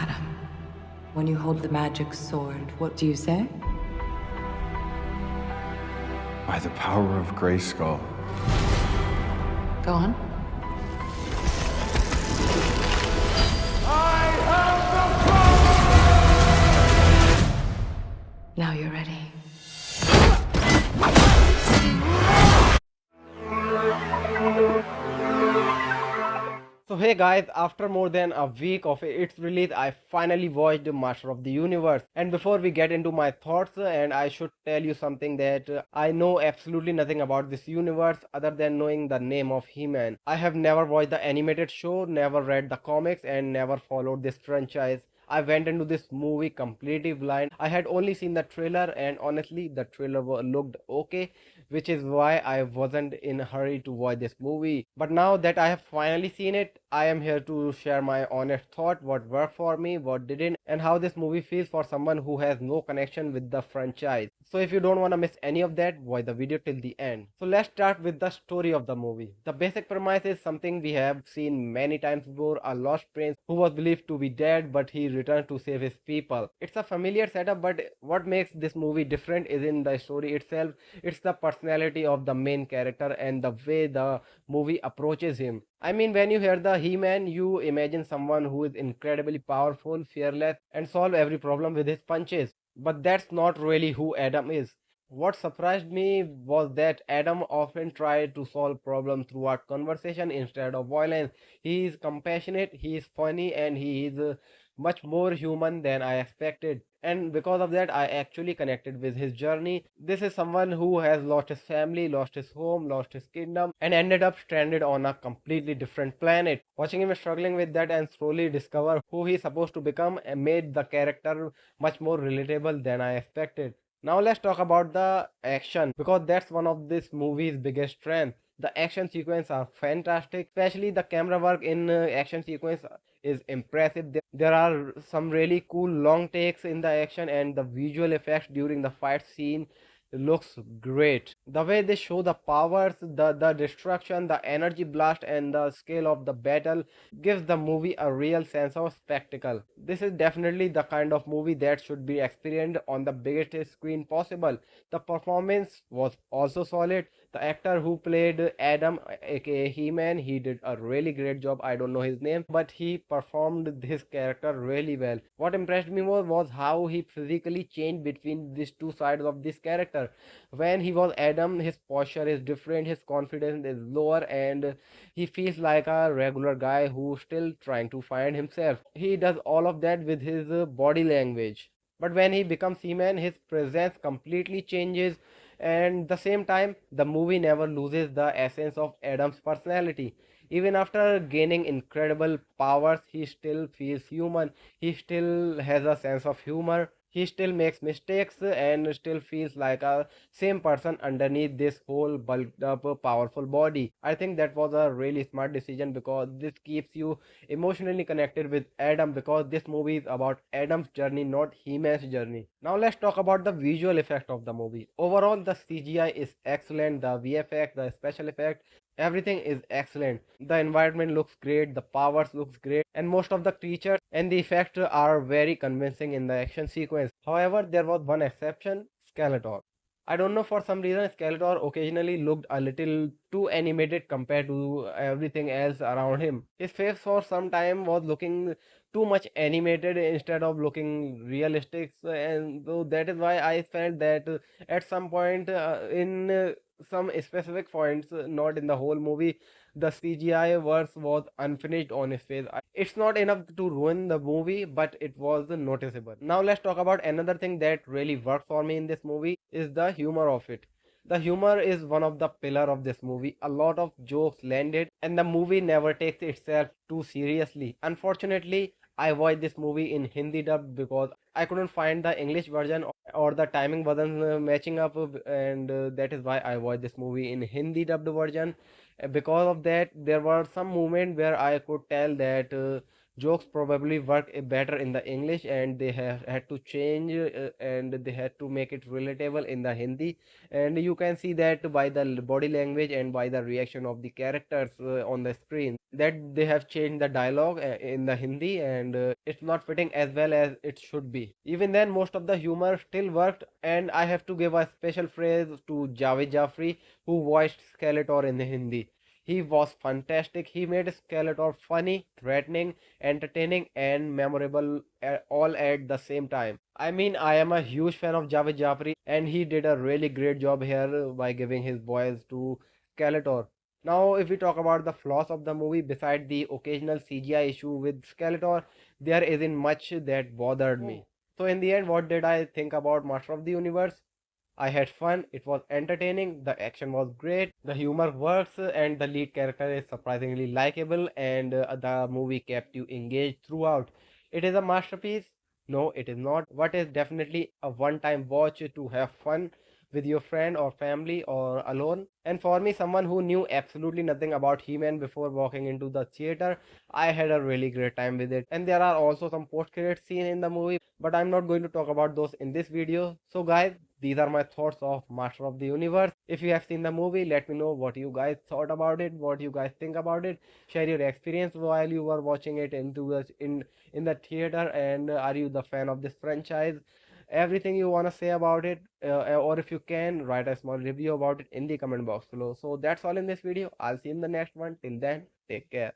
Adam, when you hold the magic sword, what do you say? By the power of Grayskull. Go on. I have the power! Now you're ready. So hey guys, after more than a week of its release, I finally watched Master of the Universe. And before we get into my thoughts, and I should tell you something that I know absolutely nothing about this universe other than knowing the name of He-Man. I have never watched the animated show, never read the comics, and never followed this franchise. I went into this movie completely blind. I had only seen the trailer, and honestly, the trailer looked okay, which is why I wasn't in a hurry to watch this movie. But now that I have finally seen it, I am here to share my honest thought, what worked for me, what didn't, and how this movie feels for someone who has no connection with the franchise. So if you don't want to miss any of that, watch the video till the end. So let's start with the story of the movie. The basic premise is something we have seen many times before: a lost prince who was believed to be dead, but he returned to save his people. It's a familiar setup, but what makes this movie different is in the story itself. It's the personality of the main character and the way the movie approaches him. I mean, when you hear the He-Man, you imagine someone who is incredibly powerful, fearless, and solve every problem with his punches. But that's not really who Adam is. What surprised me was that Adam often tried to solve problems throughout conversation instead of violence. He is compassionate, he is funny, and he is much more human than I expected. And because of that, I actually connected with his journey. This is someone who has lost his family, lost his home, lost his kingdom, and ended up stranded on a completely different planet. Watching him struggling with that and slowly discover who he's supposed to become made the character much more relatable than I expected. Now let's talk about the action, because that's one of this movie's biggest strengths. The action sequences are fantastic, especially the camera work in action sequence is impressive. There are some really cool long takes in the action, and the visual effects during the fight scene looks great. The way they show the powers, the destruction, the energy blast, and the scale of the battle gives the movie a real sense of spectacle. This is definitely the kind of movie that should be experienced on the biggest screen possible. The performance was also solid. The actor who played Adam, aka He-Man, he did a really great job. I don't know his name, but he performed his character really well. What impressed me was how he physically changed between these two sides of this character. When he was Adam, his posture is different, his confidence is lower, and he feels like a regular guy who's still trying to find himself. He does all of that with his body language. But when he becomes He-Man, his presence completely changes, and the same time the movie never loses the essence of Adam's personality. Even after gaining incredible powers, he still feels human. He still has a sense of humor. He still makes mistakes and still feels like a same person underneath this whole bulked up powerful body. I think that was a really smart decision, because this keeps you emotionally connected with Adam, because this movie is about Adam's journey, not He-Man's journey. Now let's talk about the visual effect of the movie. Overall, the CGI is excellent, the VFX, the special effect, everything is excellent. The environment looks great, the powers looks great, and most of the creatures and the effects are very convincing in the action sequence. However, there was one exception: Skeletor. I don't know, for some reason Skeletor occasionally looked a little too animated compared to everything else around him. His face for some time was looking too much animated instead of looking realistic, and so that is why I felt that at some point in some specific points, not in the whole movie, the CGI verse was unfinished on his face. It's not enough to ruin the movie, but it was noticeable. Now let's talk about another thing that really worked for me in this movie is the humor of it. The humor is one of the pillar of this movie. A lot of jokes landed, and the movie never takes itself too seriously. Unfortunately, I watched this movie in Hindi dub because I couldn't find the English version, or the timing wasn't matching up, and that is why I watched this movie in Hindi dubbed version. Because of that, there were some moment where I could tell that jokes probably work better in the English, and they have had to change and they had to make it relatable in the Hindi. And you can see that by the body language and by the reaction of the characters on the screen, that they have changed the dialogue in the Hindi, and it's not fitting as well as it should be. Even then, most of the humor still worked, and I have to give a special praise to Javed Jafri, who voiced Skeletor in the Hindi. He was fantastic. He made Skeletor funny, threatening, entertaining, and memorable all at the same time. I mean, I am a huge fan of Javed Jafri, and he did a really great job here by giving his voice to Skeletor. Now, if we talk about the flaws of the movie, beside the occasional CGI issue with Skeletor, there isn't much that bothered me. So, in the end, what did I think about Master of the Universe? I had fun, it was entertaining, the action was great, the humor works, and the lead character is surprisingly likable, and the movie kept you engaged throughout. It is a masterpiece? No, it is not. What is definitely a one time watch to have fun with your friend or family or alone. And for me, someone who knew absolutely nothing about He-Man before walking into the theater, I had a really great time with it. And there are also some post-credit scene in the movie, but I'm not going to talk about those in this video. So guys, these are my thoughts of Master of the Universe. If you have seen the movie, let me know what you guys thought about it, what you guys think about it. Share your experience while you were watching it in the theater, and are you the fan of this franchise? Everything you want to say about it, or if you can, write a small review about it in the comment box below. So that's all in this video. I'll see you in the next one. Till then, take care.